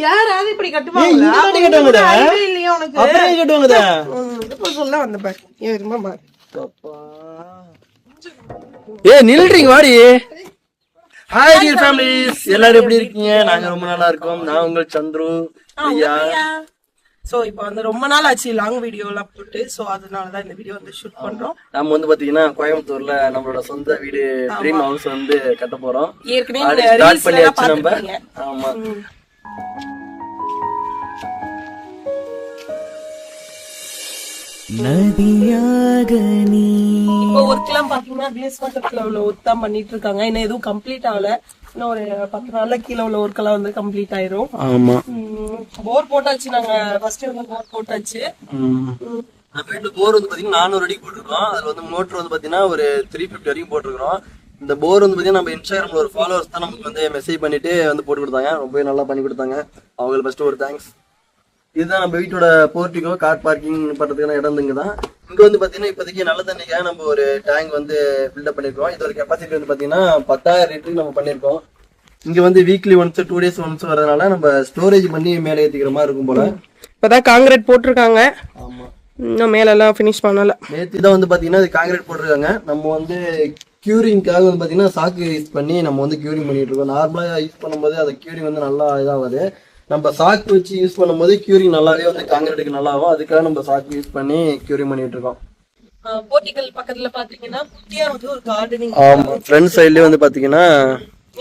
யாராவது இப்படி கட்டுவாங்களா? இல்லையா உனக்கு சொல்ல வந்த பாரு. நில்றீங்க வாடி. ஹாய் டியர் ஃபேமிலிஸ், எல்லாரும் எப்படி இருக்கீங்க? நாங்க ரொம்ப நல்லா இருக்கோம். நான் உங்கள் சந்துரு. சோ இப்போ வந்து ரொம்ப நாள் ஆச்சு லாங் வீடியோ எல்லாம் போட்டு, சோ அதனாலதான் இந்த வீடியோ வந்து ஷூட் பண்றோம். நம்ம வந்து பாத்தீங்கன்னா கோயம்புத்தூர்ல நம்மளோட சொந்த வீடு ட்ரீம் ஹவுஸ் வந்து கட்ட போறோம். ஏற்கனவே ஸ்டார்ட் பண்ணியாச்சு நம்ம. ஆமா, நதியாக நீ இப்போ ஒர்க்லாம் பாத்தீங்கன்னா பேஸ்மெண்ட் லெவல்ல ஒர்க் தான் பண்ணிட்டு இருக்காங்க. இன்னும் எதுவும் கம்ப்ளீட் ஆகல. இன்னும் ஒரு 10 நாள்ல கீழே உள்ள ஒர்க் எல்லாம் வந்து கம்ப்ளீட் ஆயிரும். ஆமா, போர் போட்டாச்சு. நாங்க ஃபர்ஸ்ட் வந்து போர் போட்டாச்சு. போர் வந்து பாத்தீங்கன்னா 400 அடி போட்டிருக்கோம். அதுல வந்து மோட்டர் வந்து பாத்தீங்கன்னா ஒரு 350 வரைக்கும் போட்டிருக்கிறோம். இந்த போர் வந்து பாத்தீங்கன்னா நம்ம இன்ஸ்டாகிராம்ல ஒரு ஃபாலோவர்ஸ் தான் நமக்கு வந்து மெசேஜ் பண்ணிட்டு வந்து போட்டு கொடுத்தாங்க. ரொம்பவே நல்லா பண்ணி கொடுத்தாங்க. அவங்களுக்கு ஃபர்ஸ்ட் ஒரு தேங்க்ஸ். இதுதான் நம்ம வீட்டோட போர்ட்டிகோ, கார் பார்க்கிங் பண்றதுக்கான இடம் இங்கதான். இங்க வந்து பாத்தீங்கன்னா இப்போதைக்கு நல்ல தண்ணிக்காக நம்ம ஒரு டேங்க் வந்து பில்டப் பண்ணிருக்கோம். இதோட கெப்பாசிட்டி வந்து பாத்தீங்கன்னா 10,000 லிட்டருக்கு நம்ம பண்ணிருக்கோம். இங்க வந்து வீக்லி ஒன்ஸ் 2 days ஒன்ஸ் வரதுனால நம்ம ஸ்டோரேஜ் பண்ணி மேலே ஏத்திக்கிற மாதிரி இருக்கும் போல. இப்பதான் காங்கிரீட் போட்டிருக்காங்க. ஆமா, இன்னும் மேல எல்லாம் பினிஷ் பண்ணல. நேத்து தான் வந்து பாத்தீங்கன்னா காங்கிரீட் போட்டிருக்காங்க. நம்ம வந்து கியூரிங்காக வந்து பாத்தீங்கன்னா சாக்கு யூஸ் பண்ணி நம்ம வந்து கியூரிங் பண்ணிட்டு இருக்கோம். நார்மலா யூஸ் பண்ணும்போது அந்த கியூரிங் வந்து நல்லா இதாகுது. நம்ம சாக்கு வச்சு யூஸ் பண்ணும்போது கியூரிங் நல்லாவே வந்து காங்கிரீட்டுக்கு நல்லா ஆகும். அதுக்காக நம்ம சாக்கு யூஸ் பண்ணி கியூரிங் பண்ணிட்டு இருக்கோம். போர்ட்டிகல் பக்கத்துல பாத்தீங்கன்னா குட்டியா வந்து ஒரு கார்டனிங். ஆமா, ஃப்ரண்ட் சைடுலயே வந்து பாத்தீங்கன்னா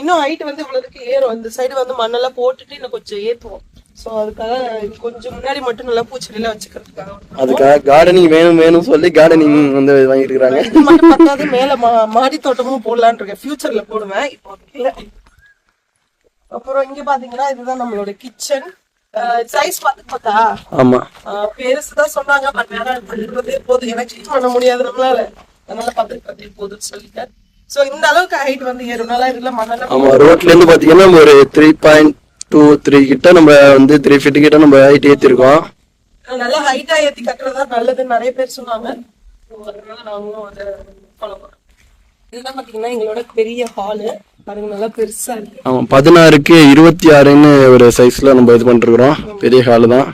இன்னும் ஹைட் வந்து இவ்வளவுக்கு ஏறும். இந்த சைடு வந்து மண்ணெல்லாம் போட்டுட்டு இன்னும் கொஞ்சம் ஏத்துவோம். சோ அதுக்காக கொஞ்சம் முன்னாடி மட்டும் நல்லா பூச்செடி எல்லாம் வச்சுக்கிறதுக்காக அதுக்காக கார்டனிங் வேணும் சொல்லி கார்டனிங் வந்து வாங்கிட்டு இருக்காங்க. இது மட்டும் பத்தாது, மேல மாடி தோட்டமும் போடலான்னு இருக்கேன். ஃபியூச்சர்ல போடுவேன், இப்போ இல்ல. அப்புறம் இங்க பாத்தீங்கன்னா இதுதான் நம்மளோட கிச்சன். சைஸ் பார்த்தா ஆமா பெருசுதான் சொன்னாங்க. பட் போதும், எனக்கு கிளீன் பண்ண முடியாது நம்மளால. அதனால 10 போதுன்னு சொல்லிட்டேன். சோ இந்த அளவுக்கு ஹைட் வந்து ஏறுனால இதுல மண்ணெல்லாம். ஆமா, ரோட்ல இருந்து பாத்தீங்கன்னா ஒரு 3.23 கிட்ட நம்ம வந்து 3 feet கிட்ட நம்ம ஹைட் ஏத்திருக்கோம். நல்லா ஹைட்டா ஏத்தி கட்டுறதா நல்லதுன்னு நிறைய பேர் சொன்னாங்க. அதனால நாங்களும் அதை ஃபாலோ பண்றோம். இதுதான் பாத்தீங்கன்னா எங்களோட பெரிய ஹாலு. பாருங்க, நல்லா பெருசா இருக்கு. ஆமா, 16க்கு 26ன்னு ஒரு சைஸ்ல நம்ம இது பண்ணிருக்கிறோம். பெரிய ஹாலு தான்.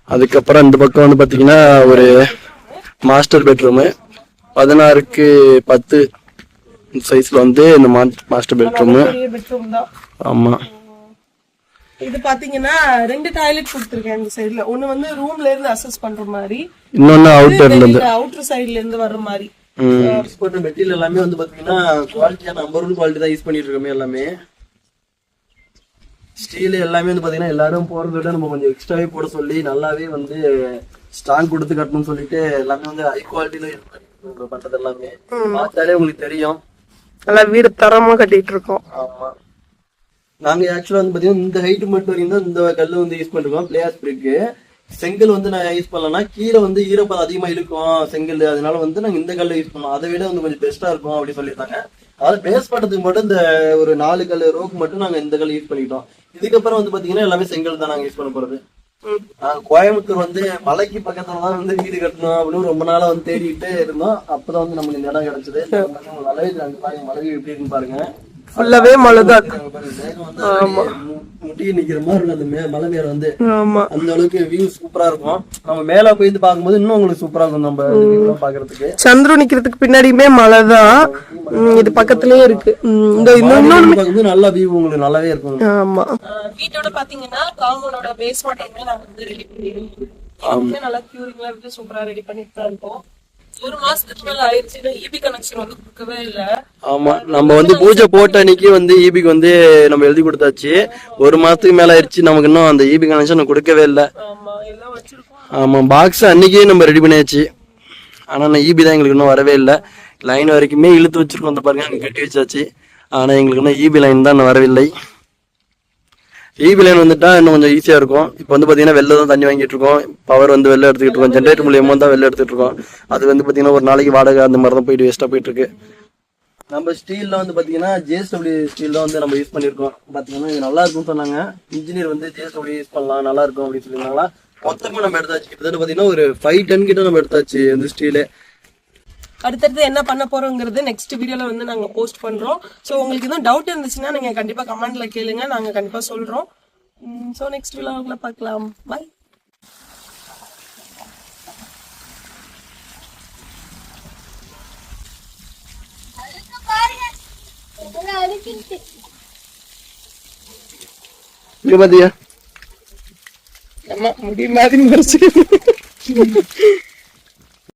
அதுக்கப்புறம் இந்த பக்கம் வந்து பாத்தீங்கன்னா ஒரு மாஸ்டர் பெட்ரூம். 16க்கு 10 சைஸ்ல வந்து இந்த மாஸ்டர் பெட்ரூம். ஆமா, இது பாத்தீங்கன்னா 2 டாய்லெட் கொடுத்துருக்கேன். இந்த சைடுல ஒண்ணு வந்து ரூம்ல இருந்து அக்சஸ் பண்ற மாதிரி, இன்னொன்னு அவுட்டர் சைடுல இருந்து வர்ற மாதிரி. மெட்டீரியல் எல்லாமே வந்து பாத்தீங்கன்னா குவாலிட்டியா நம்பர் 1 குவாலிட்டி தான் யூஸ் பண்ணிட்டு இருக்கோமே. எல்லாமே ஸ்டீல் எல்லாமே வந்து பாத்தீங்கன்னா எல்லாரும் போறதை விட நம்ம கொஞ்சம் எக்ஸ்ட்ராவே போட சொல்லி நல்லாவே வந்து ஸ்ட்ராங் கொடுத்து கட்டணும்னு சொல்லிட்டு எல்லாமே வந்து ஹை குவாலிட்டியில பண்றது எல்லாமே பார்த்தாலே உங்களுக்கு தெரியும். நல்லா வீடு தரமா கட்டிட்டு இருக்கோம். ஆமா, நாங்க ஆக்சுவலா வந்து பாத்தீங்கன்னா இந்த ஹைட் மட்டும் வரைக்கும் தான் இந்த கல்லு வந்து யூஸ் பண்ணிருக்கோம். பிளேயர்ஸ் பிரிக்கு செங்கல் வந்து நான் யூஸ் பண்ணலன்னா கீழே வந்து ஈரப்பதம் அதிகமா இருக்கும் செங்கல். அதனால வந்து நாங்க இந்த கல்ல யூஸ் பண்ணோம். அதை விட வந்து கொஞ்சம் பெஸ்டா இருக்கும் அப்படின்னு சொல்லியிருந்தாங்க. அதாவது பேஸ் பண்றதுக்கு மட்டும் இந்த ஒரு 4 கல் ரோக்கு மட்டும் நாங்க இந்த கல் யூஸ் பண்ணிட்டோம். இதுக்கப்புறம் வந்து பாத்தீங்கன்னா எல்லாமே செங்கல் தான் நாங்க யூஸ் பண்ண போறது. கோயம்புத்தூர் வந்து மலைக்கு பக்கத்துலதான் வந்து வீடு கட்டணும் அப்படின்னு ரொம்ப நாளா வந்து தேடிட்டு இருந்தோம். அப்பதான் வந்து நமக்கு இந்த இடம் கிடைச்சது. மலை எப்படி இருக்குன்னு பாருங்க. ஃபுல்லாவே மழைதான். முட்டி நிக்கிற மாதிரி இருக்கு அந்த மலை மேல வந்து. அந்த அளவுக்கு வியூ சூப்பரா இருக்கும். நம்ம மேல போய் பாக்கும்போது இன்னும் உங்களுக்கு சூப்பரா இருக்கும். நம்ம பாக்குறதுக்கு சந்திரன் நிக்கிறதுக்கு பின்னாடியுமே மலைதான். இது பக்கத்துலயே இருக்கு. இந்த இன்னொன்னு நல்ல வியூ உங்களுக்கு நல்லாவே இருக்கும். ஆமா, வீட்டோட பாத்தீங்கன்னா காம்பவுண்டோட பேஸ்மெண்ட் நாங்க வந்து ரெடி பண்ணிருக்கோம். நல்லா கியூரிங்ல இருந்து சூப்பரா ரெடி பண்ணிட்டு தான் இருக்கோம். 1 மாசத்துக்கு மேல ஆயிடுச்சு, ஈபி கனெக்ஷன் வந்து கொடுக்கவே இல்ல. ஆமா, நம்ம வந்து பூஜை போட்ட அன்னைக்கு வந்து ஈபிக்கு வந்து நம்ம எழுதி கொடுத்தாச்சு. 1 மாசத்துக்கு மேல ஆயிடுச்சு, நமக்கு இன்னும் அந்த ஈபி கனெக்ஷன் கொடுக்கவே இல்ல. ஆமா, பாக்ஸ் அன்னைக்கே நம்ம ரெடி பண்ணியாச்சு. ஆனா ஈபி தான் எங்களுக்கு இன்னும் வரவே இல்லை. லைன் வரைக்குமே இழுத்து வச்சிருக்கோம். அந்த பாருங்க, அங்க கட்டி வச்சாச்சு. ஆனா எங்களுக்கு இன்னும் ஈபி லைன் தான் வரவில்லை. ஈபி லைன் வந்துட்டா இன்னும் கொஞ்சம் ஈஸியா இருக்கும். இப்போ வந்து பாத்தீங்கன்னா வெளில தான் தண்ணி வாங்கிட்டு இருக்கோம். பவர் வந்து வெளில எடுத்துக்கிட்டு இருக்கோம். ஜென்ரேட்டர் மூலியமா தான் வெளில எடுத்துட்டு இருக்கோம். அது வந்து பாத்தீங்கன்னா ஒரு நாளைக்கு வாடகை அந்த மாதிரி தான் போயிட்டு வேஸ்டா போயிட்டு இருக்கு. நம்ம ஸ்டீல்ல வந்து பாத்தீங்கன்னா JSW ஸ்டீல் தான் வந்து நம்ம யூஸ் பண்ணிருக்கோம். பாத்தீங்கன்னா இது நல்லா இருக்கும்னு சொன்னாங்க. இன்ஜினியர் வந்து JSW யூஸ் பண்ணலாம், நல்லா இருக்கும் அப்படின்னு சொல்லியிருந்தாங்களா. மொத்தமா நம்ம எடுத்தாச்சு. கிட்டத்தட்ட பாத்தீங்கன்னா ஒரு 5 டன் கிட்ட நம்ம எடுத்தாச்சு இந்த ஸ்டீலு. அடுத்தது என்ன பண்ண போறோங்கிறது நெக்ஸ்ட் வீடியோல வந்து நாங்க போஸ்ட் பண்றோம். சோ உங்களுக்கு எதுவும் டவுட் இருந்துச்சுன்னா நீங்க கண்டிப்பா கமெண்ட்ல கேளுங்க, நாங்க கண்டிப்பா சொல்றோம். ஸோ நெக்ஸ்ட் விழாவில் பார்க்கலாம். பை. இங்க பாத்தியா ஆமா முடி மாதிரி மறைச்சு